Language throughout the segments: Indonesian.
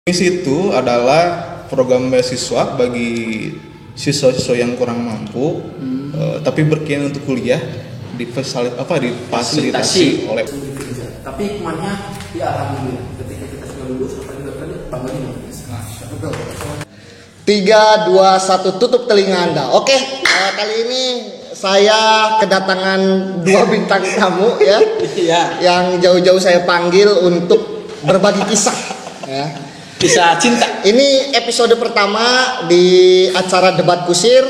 Misi itu adalah program beasiswa bagi siswa-siswa yang kurang mampu, tapi berkeinginan untuk kuliah difasilitasi oleh. Tapi hikmahnya ya alhamdulillah ketika kita sudah lulus apa dilakukan bangunnya. Betul. 3, 2, 1 tutup telinga Anda. Oke, kali ini saya kedatangan 2 bintang tamu ya. Iya. Yang jauh-jauh saya panggil untuk berbagi kisah ya. Kisah cinta. Ini episode pertama di acara Debat Kusir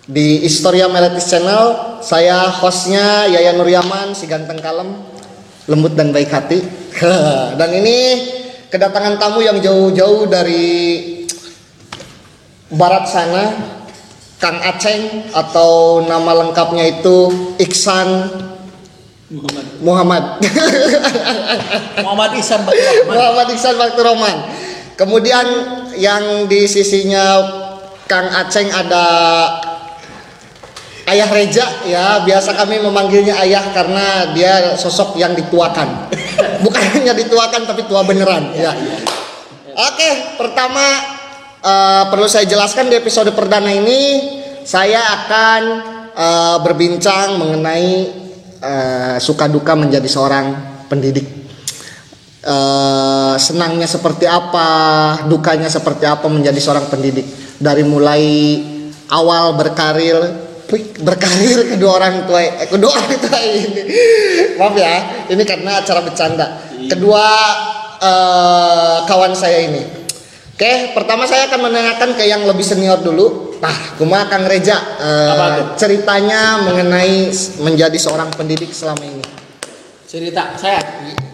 di Historia Meletis Channel. Saya hostnya Yayan Nuryaman, si ganteng kalem, lembut dan baik hati. Dan ini kedatangan tamu yang jauh-jauh dari barat sana, Kang Aceng, atau nama lengkapnya itu Iksan Muhammad Ihsan Baktur Rahman. Muhammad Ihsan Baktur Rahman. Kemudian yang di sisinya Kang Aceng ada Ayah Reja ya, biasa kami memanggilnya Ayah karena dia sosok yang dituakan. Bukan hanya dituakan tapi tua beneran ya. Oke, pertama perlu saya jelaskan di episode perdana ini saya akan berbincang mengenai suka duka menjadi seorang pendidik. Senangnya seperti apa, dukanya seperti apa menjadi seorang pendidik. Dari mulai awal berkarir kedua orang tua ini. Maaf ya, ini karena acara bercanda. Kedua kawan saya ini. Oke, pertama saya akan menanyakan ke yang lebih senior dulu. Nah, kumaha Kang Reja, ceritanya mengenai menjadi seorang pendidik selama ini. Cerita saya.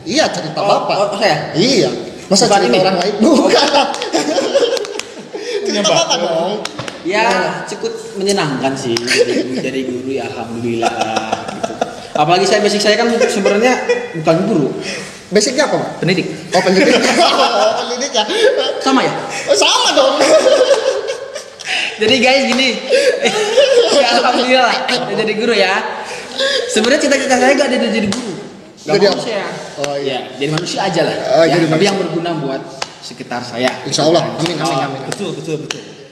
Iya, cerita Bapak. Saya. Iya. Masa Bukan cerita ini? orang lain? Bukan. Cerita Bapak dong. Ya, cukup menyenangkan sih jadi guru ya alhamdulillah gitu. Apalagi basic saya kan sebenarnya bukan guru, Basicnya apa, Pak? pendidik. Oh, pendidik. Oh, pendidik ya. Sama ya? Oh, sama dong. Jadi guys gini. Ya alhamdulillah jadi guru ya. Sebenarnya cita-cita saya gak ada jadi guru. Gak Jadi apa? manusia. Oh iya. Ya, jadi manusia aja lah. Oh, ya, jadi tapi manusia. yang berguna buat sekitar saya. Insya Allah. Amin. Betul.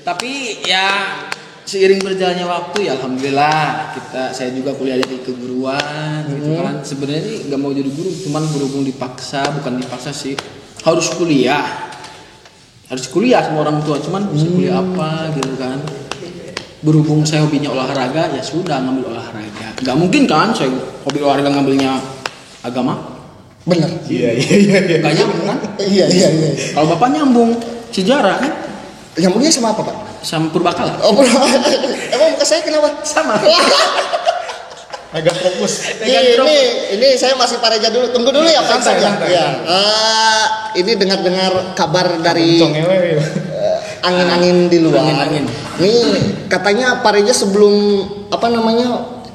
Tapi ya seiring berjalannya waktu ya alhamdulillah saya juga kuliah di keguruan gitu kan. Sebenarnya ini nggak mau jadi guru, cuman berhubung bukan dipaksa sih, harus kuliah semua orang tua, cuman bisa kuliah apa gitu kan. Berhubung saya hobinya olahraga ya sudah ngambil olahraga. Nggak mungkin kan saya hobi olahraga ngambilnya agama. Benar. Iya. Nggak nyambung kan? Iya. Kalau bapak nyambung sejarah kan Yang punya sama apa, Pak? sama purbakala. Oh, emang muka saya kenapa? Sama. Agak fokus. Ini saya masih Pak Reja dulu. Tunggu dulu ya, Pak. Santai. Ya. Ini dengar kabar dari angin-angin di luar. Angin. Ini katanya Pak Reja sebelum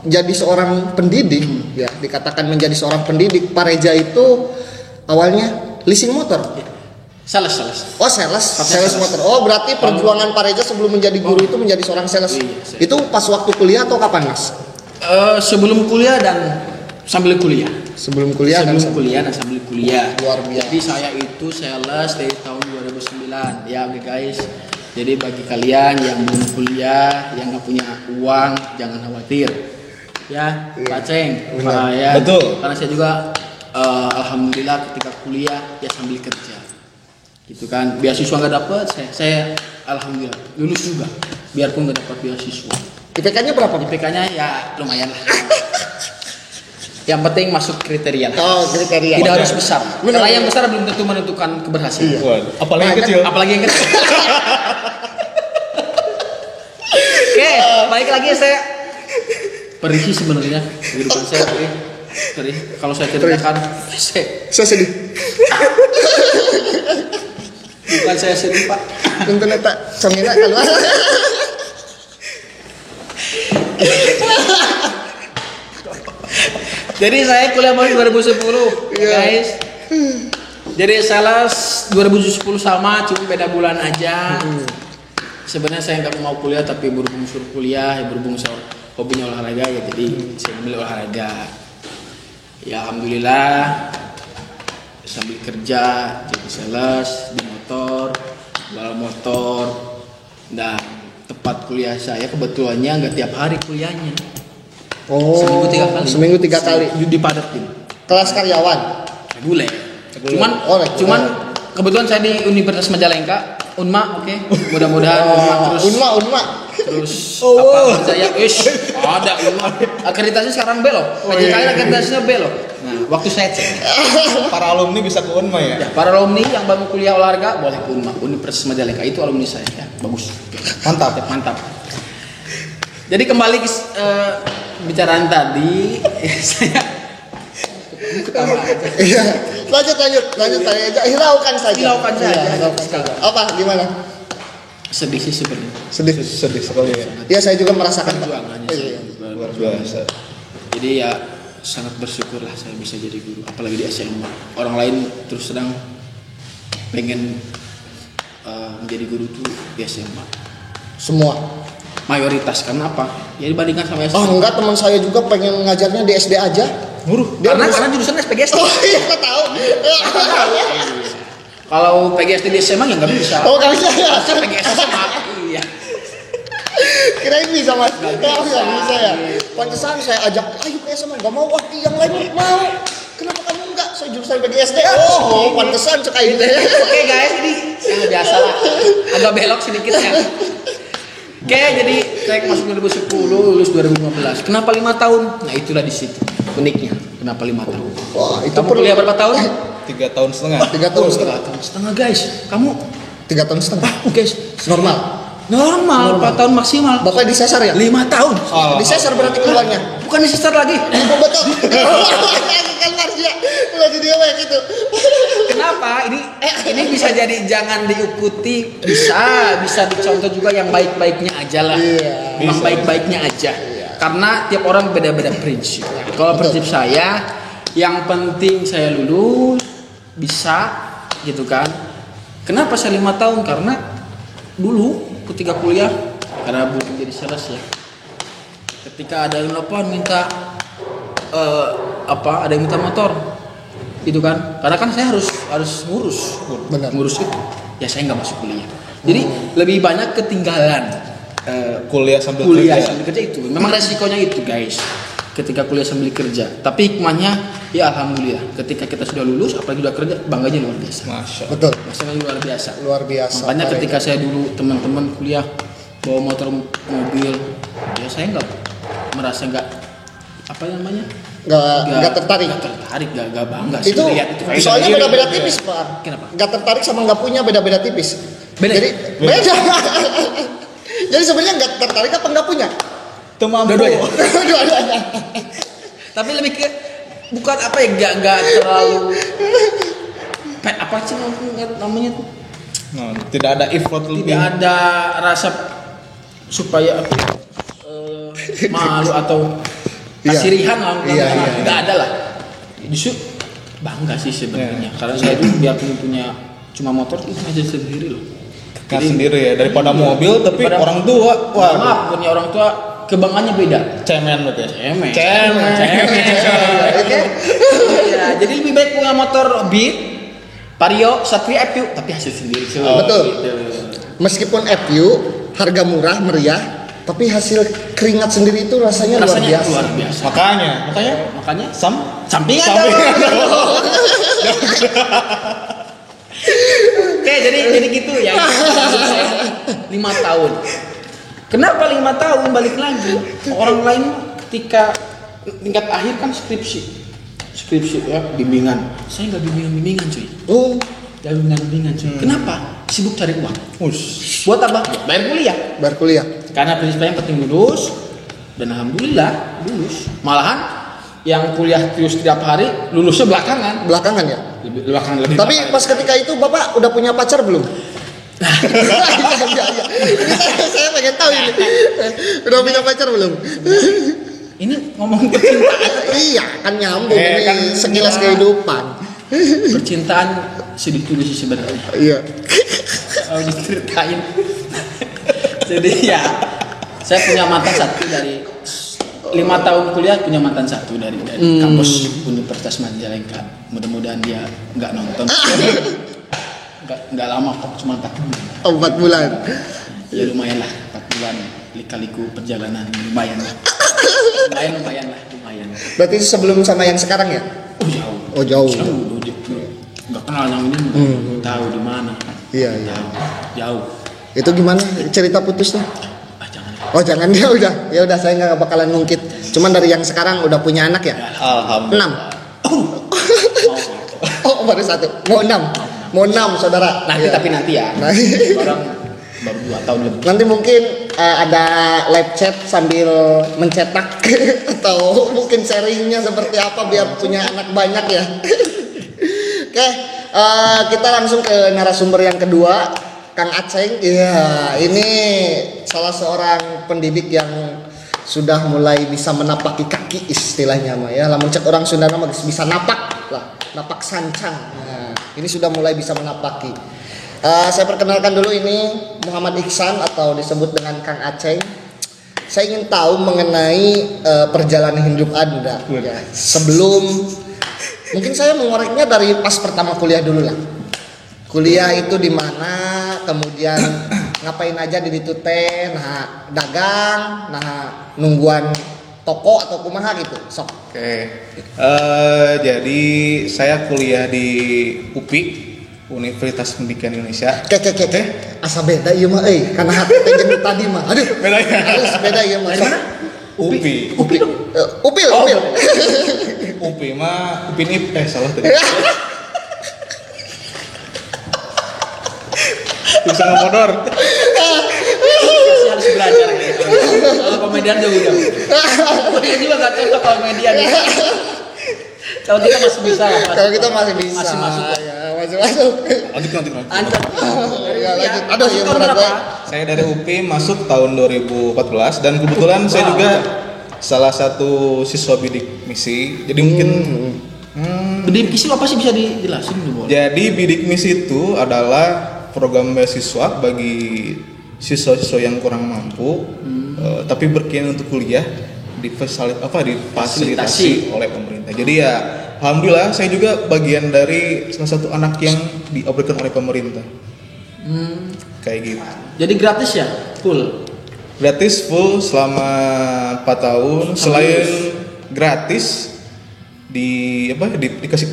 jadi seorang pendidik ya, dikatakan menjadi seorang pendidik, Pak Reja itu awalnya leasing motor. Sales. Oh, sales motor. Oh, berarti perjuangan Pak Reja sebelum menjadi guru itu menjadi seorang sales. Iya. Itu pas waktu kuliah atau kapan, Mas? Sebelum kuliah dan sambil kuliah. Sebelum kuliah dan sambil kuliah. Luar biasa. Jadi saya itu sales dari tahun 2009. Ya, oke guys. Jadi bagi kalian yang belum kuliah, yang nggak punya uang, jangan khawatir. Ya, Iya. Pak Ceng. Benar. Ya, Betul. Karena saya juga alhamdulillah ketika kuliah ya sambil kerja. Gitu kan. Beasiswa nggak dapat, saya alhamdulillah lulus juga. Biarpun nggak dapat beasiswa. IPK-nya berapa, Pak? IPK-nya ya lumayan lah. Yang penting masuk kriteria. Oh, kriteria. Tidak harus besar. Benar. Karena yang besar belum tentu menentukan keberhasilan. Waduh, apalagi yang kecil. Apalagi yang kecil. Oke, balik lagi saya perih sebenarnya kehidupan saya perih. Kalau saya ceritakan, Saya sedih. bukan saya sedih Pak. Untuk neta congina keluar. Jadi saya kuliah mulai 2010, Iya. guys. Jadi sales 2010 sama, cuma beda bulan aja. Sebenarnya saya nggak mau kuliah, tapi berhubung suruh kuliah, berhubung saya hobinya olahraga ya, jadi saya ambil olahraga. Ya alhamdulillah sambil kerja jadi sales di motor, balap motor. Dan tempat kuliah saya kebetulannya nggak tiap hari kuliahnya. Oh. Seminggu 3 kali. Dipadatin. Kelas karyawan. Reguler. Cuman reguler. cuman kebetulan saya di Universitas Majalengka, Unma, oke. Mudah-mudahan Unma terus apa saya ada Unma. Akreditasi sekarang belok. PJKI akreditasinya belok. Nah, waktu saya cek Para alumni bisa ke Unma ya? ya, para alumni yang baru kuliah olahraga boleh ke Unma, Universitas Majalengka itu alumni saya ya. Bagus. Mantap. Jadi kembali ke bicaraan tadi, saya ketawa aja. Iya. Lanjut aja. Hiraukan saja. Iya, hiraukan saja. Apa gimana? Sedih sih sebenarnya. Sedih sekali ya. Ya saya juga merasakan Pak. Perjuangannya Iya. Luar biasa. Jadi ya sangat bersyukur lah saya bisa jadi guru, apalagi di SMA. Orang lain terus sedang pengen menjadi guru tuh di SMA. Semua. Mayoritas karena apa? Ya dibandingkan sama SMA. Oh enggak, teman saya juga pengen ngajarnya di SD aja. Karena jurusan SPGSD. Oh iya, kita tahu. Kalau PGSD di SMA ya nggak bisa. Oh nggak bisa ya. Masa PGSD SMA? Iya. Kirain bisa mas. Nggak bisa ya. Pantesan saya ajak, ayo ke SMA, nggak mau. Wah yang lain mau. Kenapa kamu enggak? Saya jurusan PGSD. Oh pantesan suka ini. Oke guys, ini yang biasa lah. Agak belok sedikit ya. Oke, jadi saya masuk 2010, lulus 2015. Kenapa 5 tahun? Nah itulah di situ uniknya. Kenapa 5 tahun? Wah itu Kamu kuliah berapa tahun? 3 tahun setengah. 3 tahun setengah. 3 tahun setengah guys. Kamu 3 tahun setengah. guys Normal. Normal. 4 tahun maksimal. Bapak disesar ya? 5 tahun. Disesar berarti keluarnya. Bukan disesar lagi. Oh betul. Kan Marsya. Lagi dia kayak gitu. Kenapa? Ini bisa jadi jangan diikuti, bisa dicontoh juga yang baik-baiknya aja lah. Iya. Yang baik-baiknya aja. Karena tiap orang beda-beda prinsip. Kalau prinsip saya, yang penting saya lulus, bisa gitu kan. Kenapa saya 5 tahun? Karena dulu ketika kuliah, karena butuh jadi sales ya. Ketika ada yang telepon minta ada yang minta motor, gitu kan? Karena kan saya harus ngurus itu. Ya saya nggak masuk kuliah. Jadi lebih banyak ketinggalan Kuliah sambil kerja itu. Memang resikonya itu guys. Ketika kuliah sambil kerja. Tapi hikmahnya ya alhamdulillah. Ketika kita sudah lulus, apalagi sudah kerja, bangganya luar biasa. Masya. Betul. Rasanya luar biasa. Luar biasa. Makanya ketika saya dulu teman-teman kuliah bawa motor mobil, ya saya merasa apa namanya? Nggak tertarik. Nggak bangga. Itu soalnya beda-beda tipis Pak. Kenapa? Nggak tertarik sama nggak punya beda-beda tipis. Beda. Jadi beda. Jadi sebenarnya nggak tertarik apa nggak punya? Temampu. Dua-duanya. Tapi lebih ke bukan apa ya, nggak terlalu apa sih namanya tuh? Nah, tidak ada effort lebih. Tidak ada rasa supaya malu atau kasirihan lah, nggak ada lah. Justru bangga sih sebenarnya, karena saya tuh biarpun punya cuma motor itu aja sendiri loh. Jadi sendiri ya, daripada mobil tapi orang tua. Maaf, punya orang tua kebanggaannya beda. Cemen berarti ya. Cemen. Ya, jadi lebih baik punya motor Beat, Vario, Satria, FU, tapi hasil sendiri. Betul. Gitu. Meskipun FU harga murah meriah, tapi hasil keringat sendiri itu rasanya luar biasa. Makanya Sampingan. Oke, jadi gitu ya. 5 tahun. Kenapa 5 tahun? Balik lagi. Orang lain ketika tingkat akhir kan skripsi ya, bimbingan. Saya nggak bimbingan cuy. Oh, Gak bimbingan cuy. Kenapa? Sibuk cari uang. Buat apa? Bayar kuliah. Karena prinsipnya yang penting lulus, dan alhamdulillah lulus. Malahan yang kuliah terus tiap hari lulusnya belakangan ya. lebih Tapi belakangan. pas ketika itu Bapak udah punya pacar belum? Iya. Saya pengen tahu ini. Udah punya pacar belum? Ini ngomong percintaan. Iya, kan nyambung ini Kan sekilas kehidupan. Percintaan sedih dulu sih sebenarnya. Iya. Kalau diceritain. Jadi ya, saya punya mantan satu dari 5 tahun kuliah punya mantan satu dari kampus Universitas Majalengka. Mudah-mudahan dia nggak nonton. nggak lama kok, cuma 4 bulan. Oh, 4 bulan. Ya lumayan lah, 4 bulan. Lika-liku perjalanan lumayan lah. Lumayan. Berarti sebelum sama yang sekarang ya? Oh jauh. Oh, jauh. Nggak kenal yang ini. Tahu di mana. Iya. Jauh. Itu gimana cerita putusnya? Jangan. Oh, jangan, ya udah saya nggak bakalan ngungkit. Cuman dari yang sekarang udah punya anak ya? Alhamdulillah. 6. Oh, baru 1. Mau 6 saudara. Nanti ya. Tapi nanti ya. Nah. Orang baru 2 tahun lebih. Nanti mungkin ada live chat sambil mencetak atau mungkin sharingnya seperti apa biar punya anak banyak ya. Oke, kita langsung ke narasumber yang kedua, Kang Aceng. Iya, ini salah seorang pendidik yang sudah mulai bisa menapaki kaki istilahnya mah ya. Lamun cek orang Sunda mah bisa napak lah, napak sancang. Nah, ini sudah mulai bisa menapaki. Saya perkenalkan dulu, ini Muhammad Iksan atau disebut dengan Kang Aceng. Saya ingin tahu mengenai perjalanan hidup Anda ya. Sebelum, mungkin saya mengoreknya dari pas pertama kuliah dulu lah. Kuliah itu di mana, kemudian ngapain aja di ditu teh, nah dagang, nah nungguan toko atau kumaha gitu. Sok. Oke. Jadi saya kuliah di UPI, Universitas Pendidikan Indonesia. Asa beda ieu mah karena hati teh jeung tadi mah. Aduh, Beda ya? Harus beda ieu mah. Sok. UPI. Upil. UPI mah UPNIP salah tadi. Bisa ngemodor. Masih harus belajar ya. Kalau komedian jauh. Komedian juga nggak cocok komedian. Kalau kita masih bisa lah. Kalau kita masih bisa. Masih masuk. Ya, masuk. Lanjut. Ya, lanjut. Aduh, yang tahun berat berapa? gue. Saya dari UPI masuk tahun 2014 dan kebetulan saya juga salah satu siswa bidik misi. Jadi mungkin Bidik misi apa sih, bisa dijelasin dulu? jadi bidik misi itu adalah program beasiswa bagi siswa-siswa yang kurang mampu tapi berkeinginan untuk kuliah difasilitasi oleh pemerintah. Jadi ya alhamdulillah saya juga bagian dari salah satu anak yang diberikan oleh pemerintah. Kayak gitu. Jadi gratis ya? Full? Gratis full selama 4 tahun. Selain gratis dikasih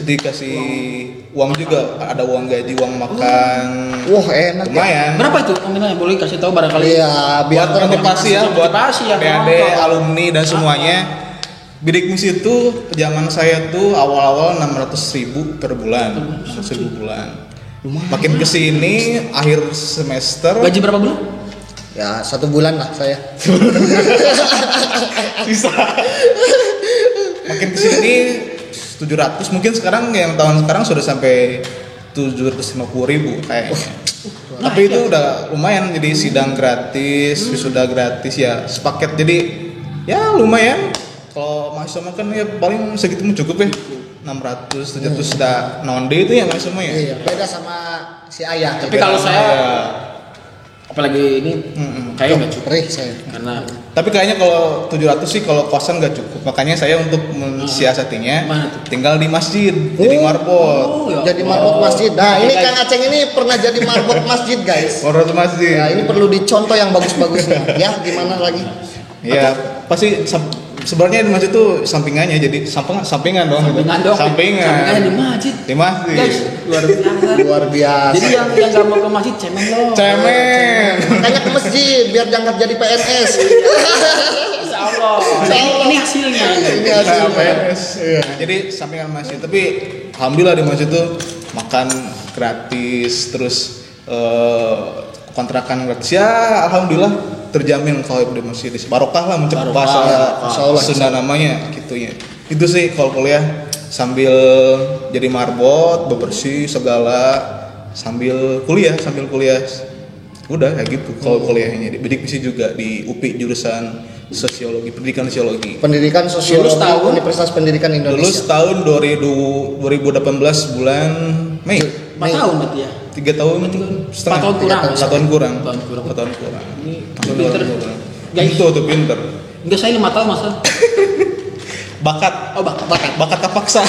uang juga, ada uang gaji, uang makan. Wah, enak. Lumayan. Berapa itu nominalnya? Boleh kasih tahu barangkali. Iya, Buat biar motivasi ya, buat motivasi ya, adik-adik, penonton. alumni dan semuanya. Bidik misi itu zaman saya tuh awal-awal 600.000 per bulan, 600.000 bulan. Makin kesini akhir semester Gaji berapa bulan? ya 1 bulan lah saya. bisa. Makin kesini 700, mungkin sekarang yang tahun sekarang sudah sampai 750.000 kayaknya. Tapi itu udah lumayan, jadi sidang gratis, wisuda gratis ya sepaket, jadi ya lumayan. Kalau mahasiswa mah kan ya paling segitu cukup ya, 600, 700 sudah nonde itu ya mahasiswa ya. Iya, beda sama si ayah. Tapi kalau saya apalagi ini kayaknya nggak cukup perih saya. karena Tapi kayaknya kalau 700 sih kalau kosan nggak cukup. Makanya saya untuk mensiasatinya Mana tuh? tinggal di masjid, jadi marbot. ya Jadi Allah. marbot masjid. Nah, ini Guys. Kang Aceng ini pernah jadi marbot masjid, guys. Marbot masjid. Nah, ini perlu dicontoh yang bagus-bagusnya. Ya, gimana lagi? Ya, pasti sebenarnya di masjid itu sampingannya, jadi sampingan dong. gitu. Sampingan dong. Sampingan. di masjid. Di masjid. Guys, luar biasa. Luar biasa. Jadi yang nggak mau ke masjid cemen loh. Cemen. Makanya ke masjid biar jangan jadi PNS. Insya Allah. Ini hasilnya. Ini hasilnya. PNS. Iya. Jadi sampingan masjid. Tapi alhamdulillah di masjid itu makan gratis, terus kontrakan gratis. Ya alhamdulillah terjamin kalau di masjid. Barokah lah, mencegah bahasa Insyaallah. Sunda namanya gitu ya. Itu sih kalau kuliah sambil jadi marbot, bebersih segala sambil kuliah. Udah kayak gitu kalau kuliahnya. Di bidik misi juga di UPI jurusan sosiologi, pendidikan sosiologi. Pendidikan Sosiologi Lulus tahun? Universitas Pendidikan Lulus Indonesia. tahun 2018 bulan Mei. 4 tahun berarti ya. 3 tahun setengah. 4 tahun kurang. 4 tahun kurang. 4 tahun kurang. 4 tahun kurang. Ini Tahun pinter. kurang. Guys. Itu tuh pinter. Enggak, saya 5 tahun masa. bakat. Oh, Bakat terpaksa.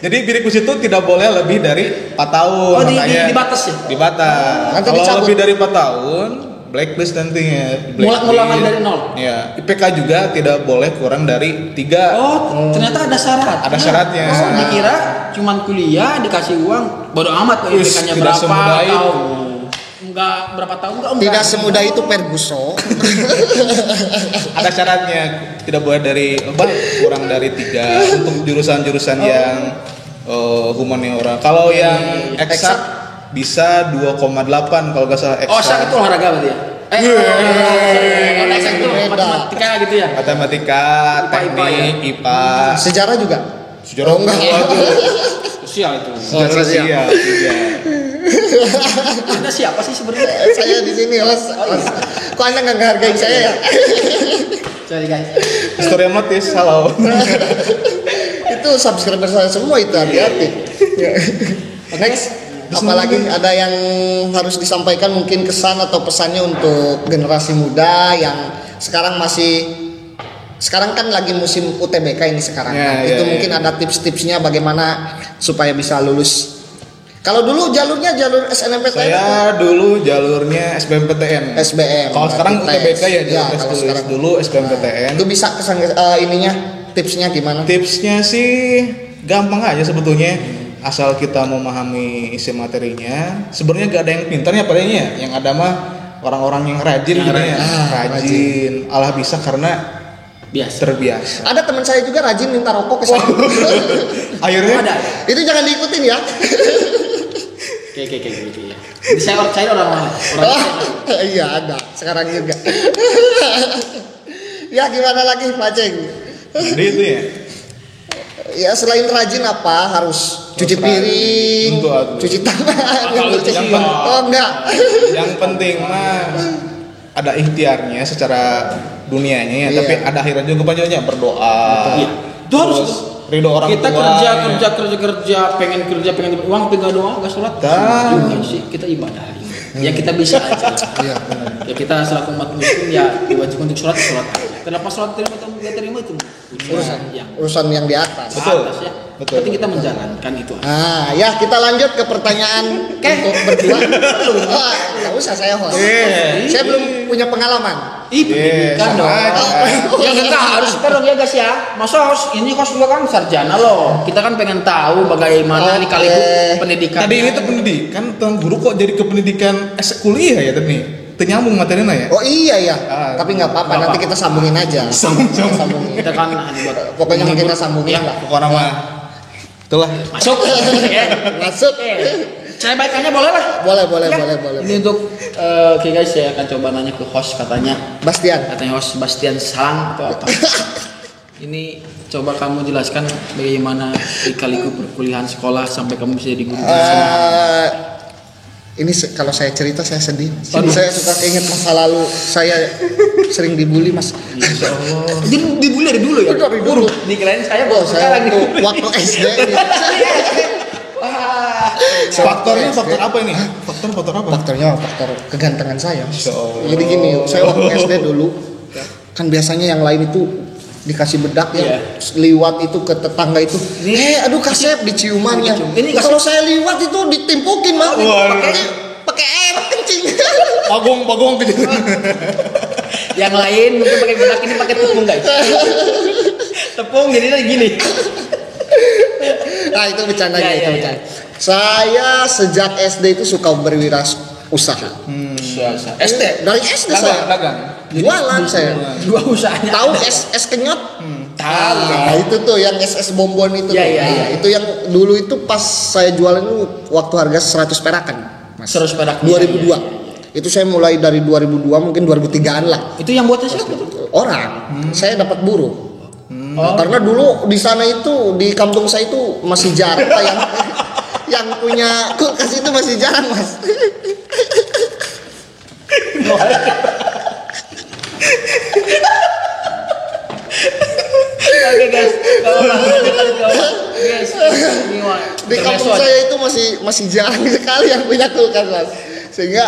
Jadi bidik misi itu tidak boleh lebih dari 4 tahun. Oh, makanya dibatas ya? Dibatas. Nanti Kalau dicabut. lebih dari 4 tahun, blacklist nantinya. Ngulangan dari nol? Ya, IPK juga tidak boleh kurang dari 3. Oh, ternyata ada syarat. Ada syaratnya. Oh, dikira cuman kuliah dikasih uang, bodo amat Wih, IPK-nya tidak berapa semudah itu. atau enggak berapa tahun enggak. Tidak semudah itu Ferguson. Ada syaratnya, tidak boleh kurang dari 3 untuk jurusan-jurusan yang humaniora. Kalau yang eksak bisa 2,8 kalau nggak salah eksak. Oh, eksak itu olahraga berarti ya? Kalau eksak itu Beda. matematika gitu ya? Matematika, IPA, teknik, IPA, Sejarah juga. sejarah Oh, enggak. Sosial itu. sejarah sosial. sosial. Iya. Anda siapa sih sebenarnya? Saya di sini, Mas. Kok Anda nggak ngehargain saya ya? Sorry guys. Historia Matis, halo. Itu subscriber saya semua itu, hati-hati. Next, apalagi ada yang harus disampaikan mungkin kesan atau pesannya untuk generasi muda yang sekarang kan lagi musim UTBK ini sekarang. Ya, Itu ya, mungkin ya. ada tips-tipsnya bagaimana supaya bisa lulus. Kalau dulu jalur SNMPTN Saya dulu jalurnya SBMPTN. SBM. Kalau sekarang berarti UTBK ya, tes. jalur tes kalau tulis. sekarang. Dulu SBMPTN. Itu bisa kesan ininya, tipsnya gimana? Tipsnya sih gampang aja sebetulnya, asal kita memahami isi materinya. Sebenarnya gak ada yang pintarnya padanya, yang ada mah orang-orang yang rajin Yang gitu ya. rajin. Allah bisa karena Biasa. terbiasa. Ada teman saya juga rajin minta rokok ke saya. Akhirnya Ada. Itu jangan diikutin ya. Oke ya. Jadi saya orang mana? Orang Iya ada sekarang juga. Ya gimana lagi Pak Ceng? jadi itu ya. Ya selain rajin apa harus cuci piring, Tentu, atuh. cuci tangan. Kalau itu sih, Oh enggak. Yang penting mah ada ikhtiarnya secara dunianya ya, Iya. tapi ada akhirnya juga kepanjangnya berdoa. Iya. Itu harus Terus ridho orang kita tua. kerja, pengen dapat uang tapi nggak doa, nggak sholat. Dah. Juga sih kita ibadah. Ya kita bisa aja. Iya benar. Ya kita selaku umat muslim ya diwajibkan untuk sholat aja. Kenapa sholat terima atau nggak terima itu Urusan yang di atas. Betul. atas ya. Betul. Penting kita menjalankan itu. Nah, ya kita lanjut ke pertanyaan untuk berdua. Oh, nggak usah saya host. Iya. Saya belum punya pengalaman. Ih, pendidikan sama dong. aja. Ya enggak harus dong ya guys ya. Masa ini host juga kan sarjana loh. Kita kan pengen tahu bagaimana ini kali pendidikan. Tadi ini tuh pendidikan, tentang guru kok jadi ke pendidikan kuliah ya tadi. Ternyambung materinya ya. Oh iya ya. Ah, Tapi nggak apa-apa. nggak Nanti apa-apa. kita sambungin aja. Sambungin. Kita kan buat Pokoknya kita sambungin ya, lah. Pokoknya mah itulah. masuk. Ya. Masuk. Oke. Saya baikannya boleh lah. Boleh. Ya. Boleh. Ini untuk oke guys, saya akan coba nanya ke host katanya Bastian. host Bastian Salang atau apa. Ini coba kamu jelaskan bagaimana lika-liku perkuliahan sekolah sampai kamu bisa jadi guru. Ini kalau saya cerita saya sedih. Aduh. Saya suka keinget masa lalu saya sering dibully mas. Insya Allah. Jadi dibully dari dulu ya? Dari dulu. Dikirain saya Oh, saya sekarang waktu, waktu SD ini. Wah. Faktornya faktor apa ini? Faktor apa? Faktornya faktor kegantengan saya. Insya Allah. Jadi gini, saya waktu SD dulu kan biasanya yang lain itu dikasih bedak ya, Iya. liwat itu ke tetangga itu, aduh kasep diciumannya. Ini Kalau saya liwat itu ditimpukin mah, Waduh. pakai air kencing. Bagong gitu. Yang lain mungkin pakai bedak, ini pakai tepung guys. Tepung jadinya gini. Nah itu bercandanya Ya, itu ya, bercanda. Saya sejak SD itu suka berwirausaha. SD. Dari SD saya Dagang. jualan saya. Dua usahanya. Tahu ada. es kenyot? Tahu. Nah, itu tuh yang SS bonbon itu. Iya, tuh. iya, Nah, iya. itu yang dulu itu pas saya jualan itu waktu harga 100 perakan. Mas. 100 perak. 2002. Iya, iya, Itu saya mulai dari 2002 mungkin 2003-an lah. Itu yang buatnya siapa tuh? Orang. Saya dapat buruh. Oh. Karena dulu di sana itu di kampung saya itu masih jarang yang yang punya kulkas itu masih jarang, Mas. Oke guys, guys, Di kampung saya itu masih jarang sekali yang punya kulkas, Mas. Sehingga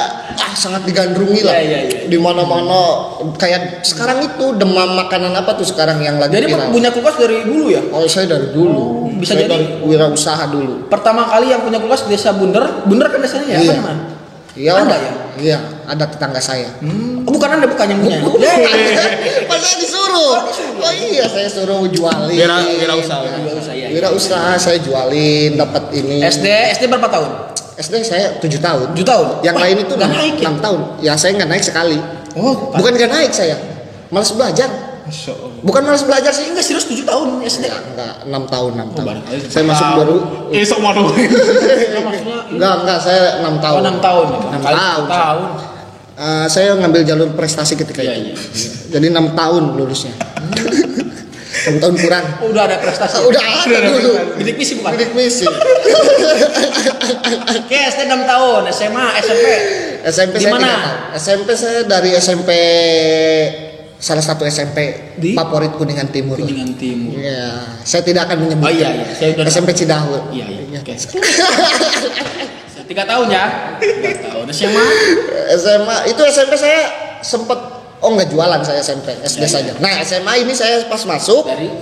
sangat digandrungi lah. Iya. Di mana-mana kayak sekarang itu demam makanan apa tuh sekarang yang lagi Jadi viral. punya kulkas dari dulu ya? Oh, saya dari dulu. Bisa Saya jadi. dari wirausaha dulu. Pertama kali yang punya kulkas desa Bunder kan desanya ya? Iya. Apa namanya? Iya, Anda ya? Iya, ada tetangga saya. Oh, bukan Anda, bukan yang punya. Pas saya disuruh. Oh iya, saya suruh jualin. Wirausaha. Iya. Wirausaha saya jualin, dapat ini. SD berapa tahun? SD saya 7 tahun. 7 tahun. Yang lain itu nggak naik ya? 6 tahun. Ya saya nggak naik sekali. Oh, Bukan nggak naik saya, malas belajar. Masya Allah. Bukan malas belajar sih, Enggak serius 7 tahun SD. enggak 6 tahun. barang. Saya masuk baru. Esok waduh. Maksudnya Enggak, saya 6 tahun. 6 tahun. 6 Kali tahun. 1 tahun. Saya ngambil jalur prestasi ketika Iya. itu. Jadi 6 tahun lulusnya. 6 tahun kurang. Oh, udah ada prestasi. Udah ada dulu. Bidik misi bukan? Bidik misi. Oke, SD 6 tahun, SMA, SMP. SMP Di saya mana? 3 tahun. SMP saya dari SMP salah satu SMP Di? favorit Kuningan Timur. Kuningan Timur. Iya, saya tidak akan menyebut. Oh iya. Saya udah SMP Cidahu. Iya. Oke. 3 tahun ya. 3 tahun. SMA. SMA itu SMP saya sempat enggak jualan saya SMP, SD saja. Nah, SMA ini saya pas masuk Dari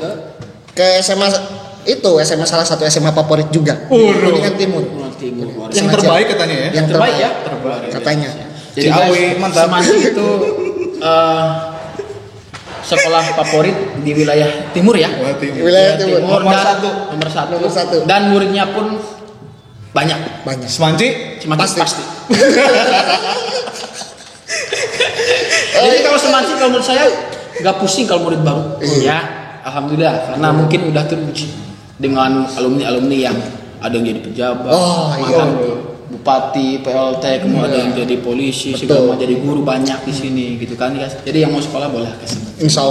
ke SMA itu SMA salah satu SMA favorit juga. Kuningan Timur. Kuningan Timur. Luar Yang biasa. terbaik katanya ya. Yang terbaik ya? terbaik. Katanya. Jadi Ciawi, guys, mantap. Semanggi itu sekolah favorit di wilayah timur ya. Wah, Timur. Wilayah Timur. Nomor dan- satu. Nomor satu. Dan muridnya pun banyak. Banyak. Semanci. Pasti. Jadi kalau Semanci kalau menurut saya nggak pusing kalau murid baru. Ya, alhamdulillah karena mungkin udah teruji dengan alumni yang ada yang jadi pejabat, Oh, iya. mantan bupati, PLT, kemudian ada yang jadi polisi, Betul. segala macam jadi guru banyak di sini gitu kan guys. Jadi yang mau sekolah boleh ke sini. Insya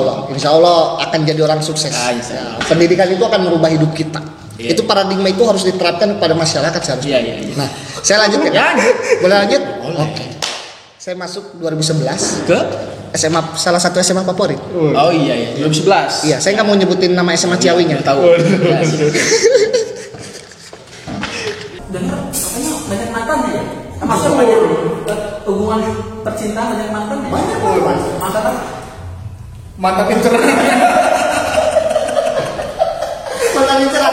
Allah akan jadi orang sukses. Ah, insya Allah. Pendidikan itu akan merubah hidup kita. Iya. Itu paradigma itu harus diterapkan kepada masyarakat seharusnya. Iya. Nah, saya lanjut ya. Ya, lanjut. Boleh lanjut? Boleh. Oke. Saya masuk 2011 Ke? SMA salah satu SMA favorit. Oh iya 2011. Iya, saya nggak mau nyebutin nama SMA Ciawinya. Udah tahu. Ya, sih. Dengar katanya banyak mantan ya? Maksudnya banyak hubungan percintaan banyak mantan ya? Banyak, Mas. Mantan apa? Mantap pincer. Mantan inceran.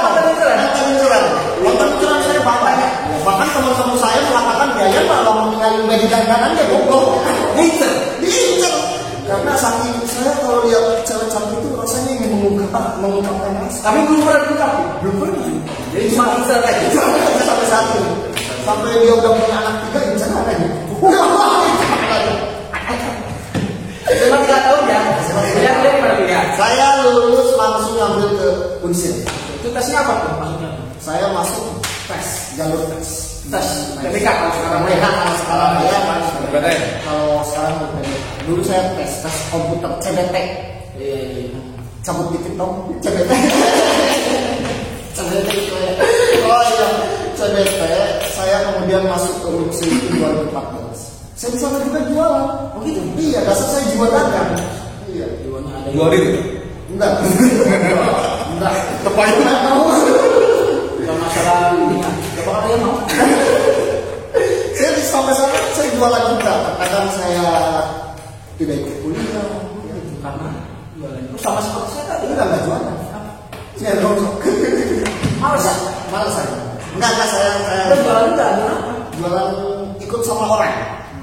Mantan inceran saya bapaknya. Bahkan teman-teman saya mengatakan biaya kalau meninggalin bagi dandanan dia goblok. Diincer. Karena saking saya kalau lihat cewek cantik itu rasanya ingin mengungkapkan rasa. Tapi belum pernah diungkap. Belum pernah. Jadi cuma incer aja. Itu aja sampai satu. Sampai dia udah punya anak 3 incer aja. Cuma 3 tahun ya. Kuliah di mana kuliah? Saya lulus langsung ngambil ke Unsil. Itu tesnya apa tuh maksudnya? Saya masuk jalur tes. Tes. TPK kalau sekarang. Kalau sekarang ya PTN. kalau sekarang dulu saya tes komputer CBT. Iya. Cabut dikit dong CBT. CBT itu ya. Oh iya CBT. Saya kemudian masuk ke Unsil itu 2014. Saya di sana juga jualan. Oh gitu? Iya, dasar saya jual dagang. Iya. Jual diri. Enggak. Enggak. Tepat. Kalau masalah ini kan, gak bakal dia mau. Saya sampai sana saya jualan juga. Kadang saya tidak ikut kuliah. Karena jualan itu sama seperti saya tadi. Enggak jualan. Saya rokok. Males ya? Malas saya. Enggak saya Terus jualan enggak ada apa? jualan ikut sama orang.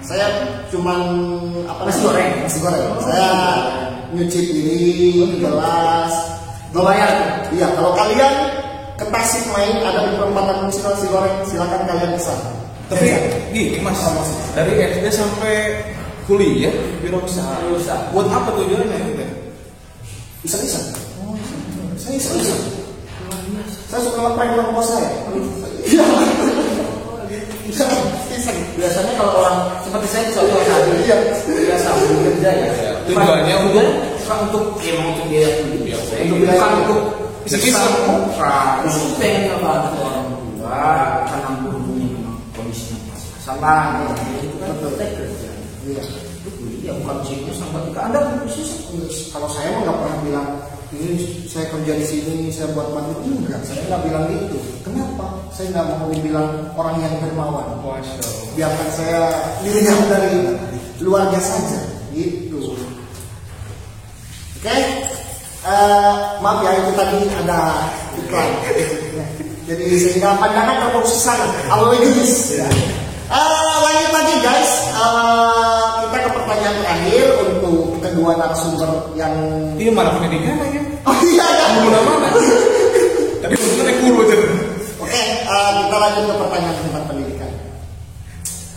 Saya cuman Nasi goreng? Nasi goreng. Saya nyuci piring, gelas. Gak bayar? Iya, kalau kalian ke Tasik main ada di perempatan Unsil nasi goreng, silakan kalian pesan. Tapi gini Mas, dari SD sampai kuliah wirausaha. Buat apa tujuannya gitu? Iseng-iseng. Saya iseng-iseng. Saya suka ngeprank orang tua saya. Iseng. Biasanya kalau orang seperti saya contoh tadi Iya. biasa bekerja ya. Tujuannya untuk untuk emang untuk dia sendiri. Untuk Bukan untuk iseng-iseng. bukan. Untuk pengen ngebantu orang tua karena berhubungnya memang kondisinya masalah. Itu kan betul kerja. Iya. Iya bukan sihnya sampai ke Anda bisnis. Kalau saya mah nggak pernah bilang ini saya kerja di sini, saya buat madu. Enggak, saya nggak bilang gitu. Kenapa? Saya nggak mau dibilang orang yang dermawan. Biarkan saya dilihat dari luarnya saja, gitu. Oke, maaf ya itu tadi ada iklan. Jadi sehingga pandangan terfokus sana. Awalnya guys. Lanjut lagi guys. Kita ke pertanyaan terakhir untuk kedua narasumber yang Iya mana pendidikan ya? oh iya ya. Mana? Tadi maksudnya naik guru aja. Oke, kita lanjut ke pertanyaan tentang pendidikan.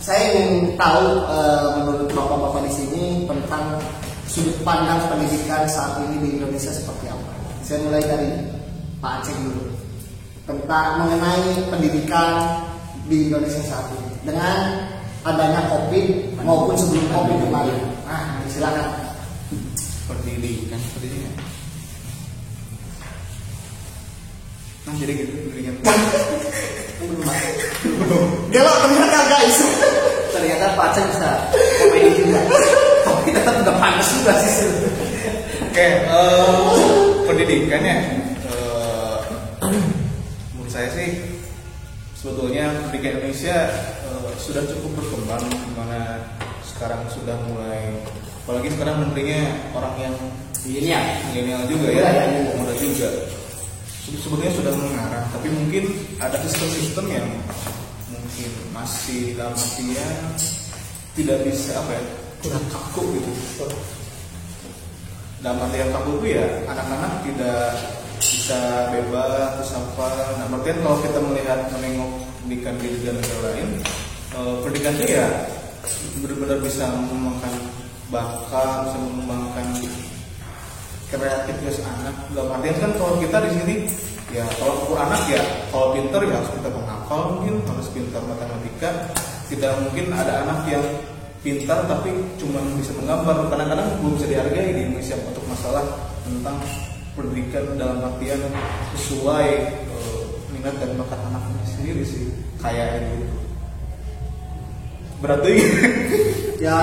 Saya ingin tahu menurut bapak-bapak di sini tentang sudut pandang pendidikan saat ini di Indonesia seperti apa. Saya mulai dari Pak Aceh dulu tentang mengenai pendidikan di Indonesia saat ini dengan adanya COVID maupun sebelum COVID kemarin. Nah, silakan. Pendidikan. Nah jadi gitu pendidikan. Gelok ternyata guys. Ternyata Pak Aceh bisa komedi juga. Tapi tetap udah panas juga sih. Oke, pendidikannya menurut saya sih sebetulnya pendidikan Indonesia sudah cukup berkembang, dimana sekarang sudah mulai, apalagi sekarang menterinya orang yang milenial juga ya, muda juga. Sebetulnya sudah mengarah, tapi mungkin ada sistem-sistem yang mungkin masih dalam artian tidak bisa kurang kaku gitu. Dalam artian kaku itu ya anak-anak tidak bisa bebas terus apa. Nah, artian kalau kita menengok pendidikan di negara lain, pendidikan itu ya benar-benar bisa mengembangkan bakat, bisa mengembangkan kreativitas anak. Dalam artian kan kalau kita di sini ya kalau anak ya kalau pintar ya harus pintar menghafal, mungkin harus pintar matematika. Tidak mungkin ada anak yang pintar tapi cuma bisa menggambar. Kadang-kadang belum bisa dihargai di Indonesia untuk masalah tentang pendidikan dalam artian sesuai minat dan bakat anaknya sendiri sih kayaknya gitu. Berarti Ya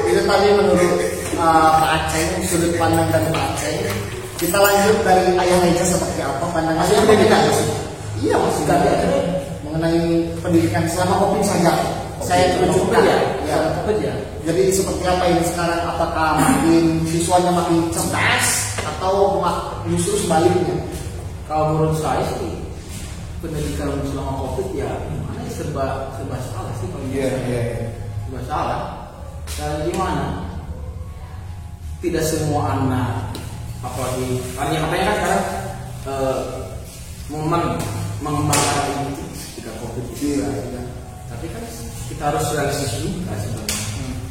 itu tadi menurut Pak Aceh, sudut pandang dari Pak Aceh. Kita lanjut dari Ayah Reza seperti apa pandangan Masih pendidikan? Iya masih ada mengenai pendidikan selama COVID saja. Saya tunjukkan ya. Jadi seperti apa ini sekarang? Apakah makin siswanya makin cerdas atau justru sebaliknya? Kalau menurut saya sih pendidikan selama COVID ya gimana ya, serba salah sih kalau serba salah. Dan gimana? Tidak semua anak, apalagi yang katanya kan sekarang momen mengembangkan itu ketika COVID itu ya. Tapi kan kita harus realistis juga sebenarnya.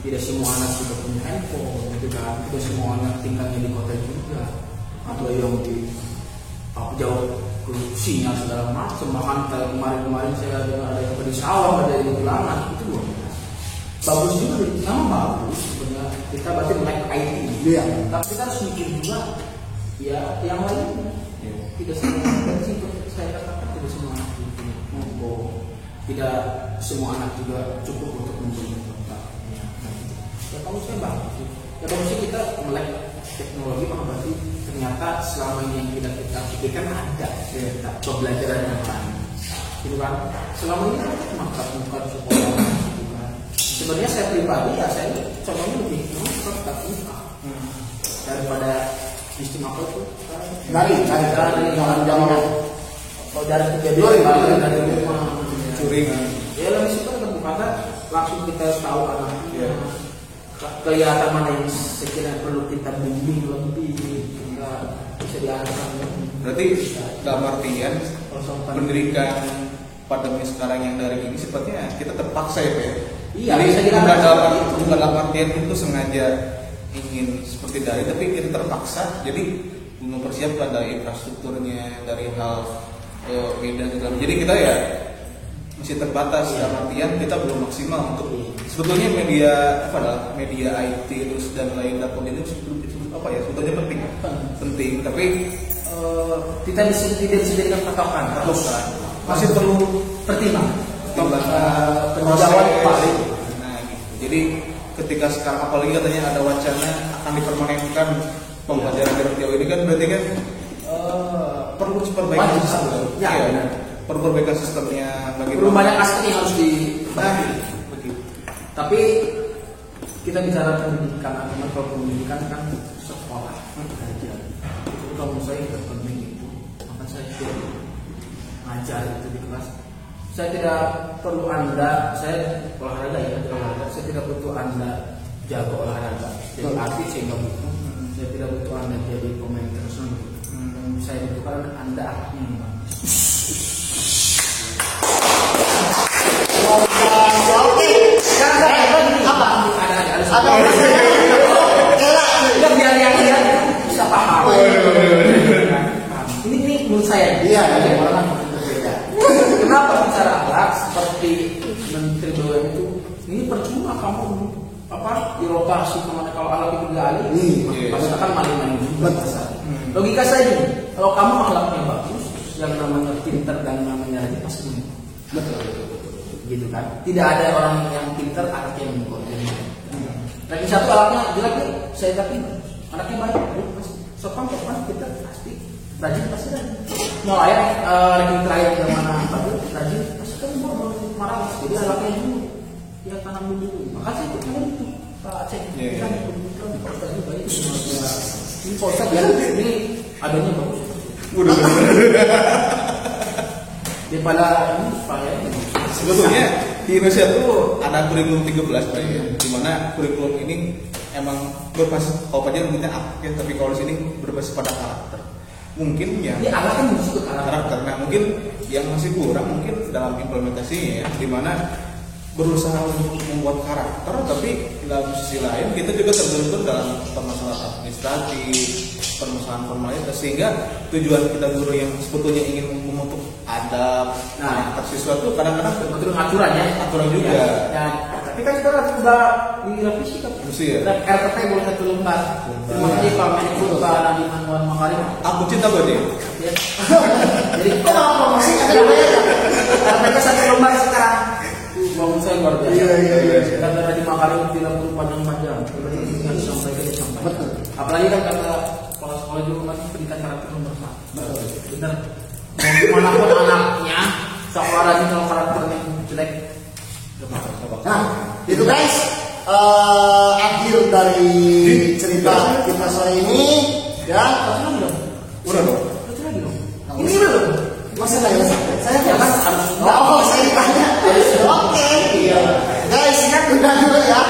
Tidak semua anak sudah punya handphone, tidak semua anak tinggalnya di kota juga, atau yang di jauh ke sinyal segala macam. Bahkan kemarin saya dengar ada yang di sawah, ada yang di Langan, itu luar biasa. Bagus juga, memang bagus sebenarnya. Kita berarti melek IT, Iya. tapi kita harus mikir juga ya yang lainnya. Tidak semua anak sih, saya katakan tidak semua anak itu mampu. Tidak semua anak juga cukup untuk membeli otak. Ya kalau saya bagus sih. Ya kalau sih kita melek teknologi, maka berarti ternyata selama ini yang kita pikirkan ada pembelajaran yang lain. Gitu kan? Selama ini kan maka bukan sekolah. Gitu kan? Sebenarnya saya pribadi ya saya contohnya lebih suka tetap muka daripada sistem apa itu Dari jalan. Kalau dari kejadian dari rumah curi ya lebih suka tetap muka, langsung kita tahu anaknya. Kelihatan mana yang sekiranya perlu kita bimbing lebih, kita bisa diarahkan. Berarti dalam artian pendidikan pandemi sekarang yang dari ini sepertinya kita terpaksa ya Pak. Iya, jadi bisa bukan dalam artian itu sengaja ingin seperti dari, tapi kita terpaksa. Jadi mempersiapkan dari infrastrukturnya, dari hal medan segala. Jadi kita ya masih terbatas dalam artian kita belum maksimal untuk sebetulnya media IT terus dan lain lain itu sebetulnya penting tapi kita tidak bisa dijadikan patokan, masih perlu pertimbangan penjauhan paling. Nah gitu. Jadi ketika sekarang apalagi katanya ada wacana akan dipermanenkan pembelajaran jarak jauh ini kan berarti kan perlu perbaikan sistem. Ya, benar. Perlu perbaikan sistemnya Perlu banyak aspek yang harus begitu. Tapi kita bicara pendidikan, kalau pendidikan kan sekolah aja. Itu kalau menurut saya tidak penting itu, maka saya tidak ngajar itu di kelas. Saya tidak perlu Anda, saya olahraga ya, saya tidak butuh Anda jago olahraga. Jadi arti saya nggak butuh. Saya tidak butuh Anda jadi pemain terus. Saya butuhkan Anda ahli. Oke. Apa? Ada. Ya biar yang lihat bisa paham. Ini menurut saya. Iya. Orang berbeda. Kenapa bicara akhlak seperti Menteri BUMN itu? Ini percuma kamu dirotasi kemana kalau akhlak itu nggak ada. Pasti akan maling-maling. Logika saya ini, kalau kamu akhlaknya bagus, yang namanya pintar dan namanya rajin pasti begitu. Betul. Gitu kan? Tidak ada orang yang pintar anaknya yang mengkoordinir. Lagi satu anaknya jelek nih, saya yakin anaknya baik, pasti sopan kita pasti rajin pasti rajin. Mau ayah ranking terakhir yang mana bagus rajin pasti kan mau marah. Jadi anaknya dulu dia tanam dulu. Maka saya itu itu Pak Aceh kan proses juga itu ini proses ya ini adanya bagus. Udah. Daripada ini supaya sebetulnya di Indonesia tuh ada kurikulum 13 Pak ya. Di mana kurikulum ini emang berbasis kalau pelajaran namanya akhlak ya, tapi kalau di sini berbasis pada karakter. Mungkin ya. Ini akhlak kan masuk ke karakter. Nah, mungkin yang masih kurang mungkin dalam implementasinya ya, di mana berusaha untuk membuat karakter, tapi dalam sisi lain kita juga terbentur dalam permasalahan administratif, permasalahan formalitas, sehingga tujuan kita guru yang sebetulnya ingin membentuk adab, karakter siswa itu kadang-kadang betul aturannya, aturan juga. Ya, tapi kan sekarang sudah direvisi kan. Ya. Dan RPP boleh 1 lembar. Terima kasih Pak Menko Pak Nadiem Anwar Makarim. Aku cinta berarti. Ya. Jadi kok promosi ada RPP 1 lembar sekarang. Bangun saya luar biasa. Iya. Karena Nadiem Makarim tidak perlu panjang-panjang. Tidak disampaikan. Betul. Apalagi kan kata sekolah juga masih pendidikan karakter nomor 1. Benar. Manapun anaknya, sekolah rajin kalau karakternya jelek. Nah, itu guys, akhir dari cerita kita sore ini ya. Udah dong. Ini belum. Masa nggak ya? Saya kan harus. Oh, saya ditanya. Oke. Iya. Guys, udah dulu ya.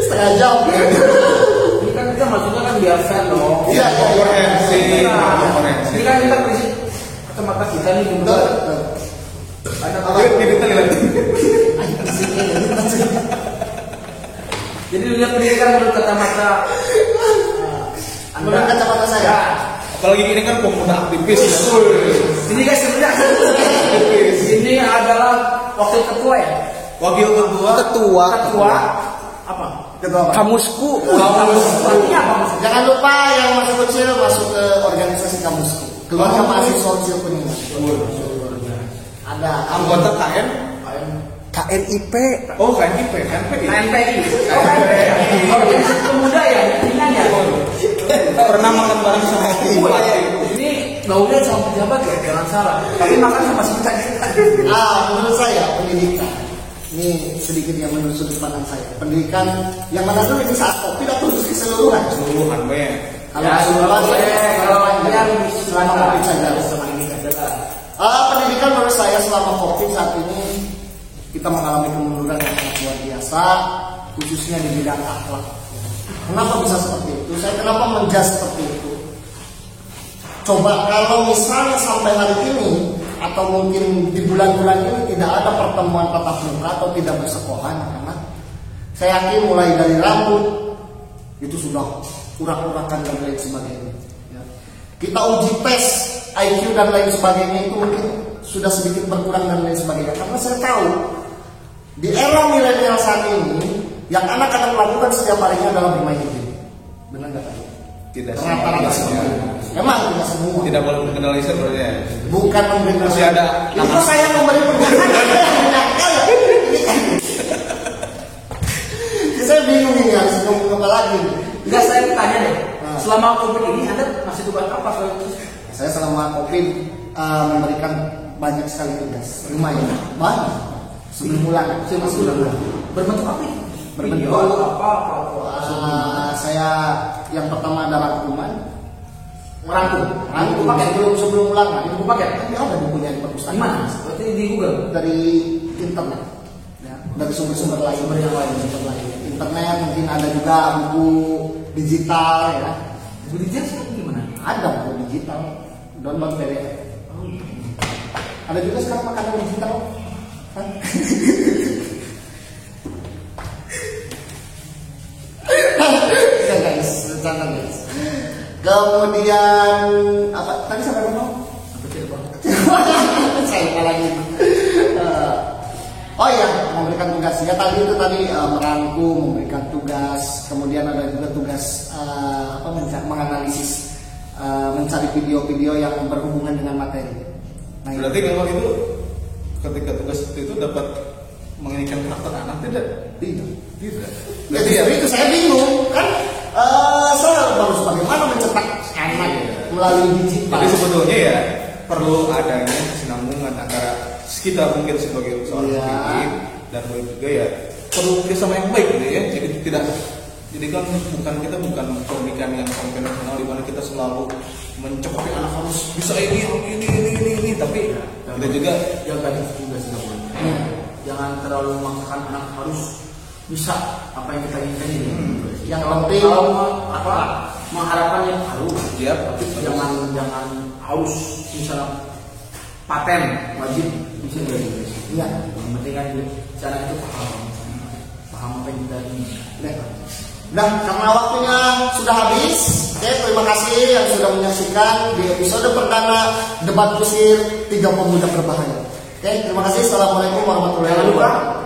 Setengah jam. Ini kan kita maksudnya kan biar fair dong. Iya. Ini kan kita prinsip kacamata kita nih betul. Jadi lihat pendidikan menurut kacamata Menurut kacamata saya. Apalagi ini kan pemuda aktivis ya. Ini guys sebenarnya ini adalah wakil ketua ya. Wakil Ketua apa? Ketua apa? Kamusku. Artinya apa? Jangan lupa yang masih kecil masuk ke organisasi Kamusku. Keluarga mahasiswa kecil Kuningan. Ada anggota KNIP. Oh, KNIP. KNPI. Oh, ini pemuda ya, ringan ya. Pernah makan bareng sama bupati. Ini gaulnya sama pejabat ya, jangan salah. Tapi makan sama kita. Menurut saya pendidikan ini sedikit yang menurut sudut pandang saya. Pendidikan yang mana dulu ini saat kopi atau keseluruhan? Keseluruhan ya. Kalau keseluruhan kalau yang selama kopi saja. Pendidikan menurut saya selama COVID saat ini kita mengalami kemunduran yang sangat luar biasa, khususnya di bidang akhlak. Kenapa bisa seperti itu? Saya kenapa menjudge seperti itu? Coba kalau misalnya sampai hari ini atau mungkin di bulan-bulan ini tidak ada pertemuan tatap muka atau tidak bersekolahan anak, saya yakin mulai dari rambut itu sudah urak-urakan dan lain sebagainya. Kita uji tes IQ dan lain sebagainya itu mungkin sudah sedikit berkurang dan lain sebagainya. Karena saya tahu di era milenial saat ini yang anak-anak lakukan setiap harinya adalah bermain game. Benar nggak tadi? Tidak semua. Memang tidak semua. Tidak boleh menggeneralisir berarti ya. Bukan menggeneralisir. Masih ada. Itu saya memberi pernyataan. Saya bingung ini harus ngomong apa lagi. Enggak, saya tanya deh. selama COVID ini Anda masih tugas apa? Saya selama COVID memberikan banyak sekali tugas. Lumayan banyak. Sebelum ulang, saya masih belum ulang. Berbentuk apa itu? Berbentuk apa? Saya yang pertama ada rangkuman. Rangkum Pakai sebelum ulangan. Itu pakai? Kan ada bukunya di perpustakaan. Di mana? Berarti di Google. Dari internet. Ya, dari sumber-sumber lain. Sumber yang lain. Internet mungkin ada juga buku digital ya. Buku digital sih gimana? Ada buku digital. Download PDF. Ada juga sekarang makanan digital. Kan? Ya guys, rencana guys. Kemudian apa tadi sampai mana? Saya lupa lagi. Oh iya, memberikan tugas. Ya tadi itu merangkum, memberikan tugas. Kemudian ada juga tugas menganalisis, mencari video-video yang berhubungan dengan materi. Nah, Berarti memang itu ketika tugas itu dapat menginginkan karakter anak tidak? Tidak. Berarti Jadi itu saya bingung kan. Saya harus bagaimana mencetak anak melalui digital. Jadi sebetulnya ya perlu adanya kesinambungan antara kita mungkin sebagai seorang pendidik dan murid juga ya perlu kerjasama yang baik gitu ya. Jadi kan kita bukan pendidikan yang konvensional di mana kita selalu mencokoki anak harus bisa ini tapi kita juga yang tadi juga sudah boleh. Jangan terlalu memaksakan anak harus bisa apa yang kita inginkan ini. Yang penting mengharapkan yang harus. ya Jangan harus misalnya paten wajib bisa jadi. Iya. Yang penting kan cara itu paham apa yang kita inginkan. Dan karena waktunya sudah habis, oke, terima kasih yang sudah menyaksikan di episode perdana debat kusir 3 pemuda berbahaya. Oke, terima kasih. Assalamualaikum warahmatullahi wabarakatuh.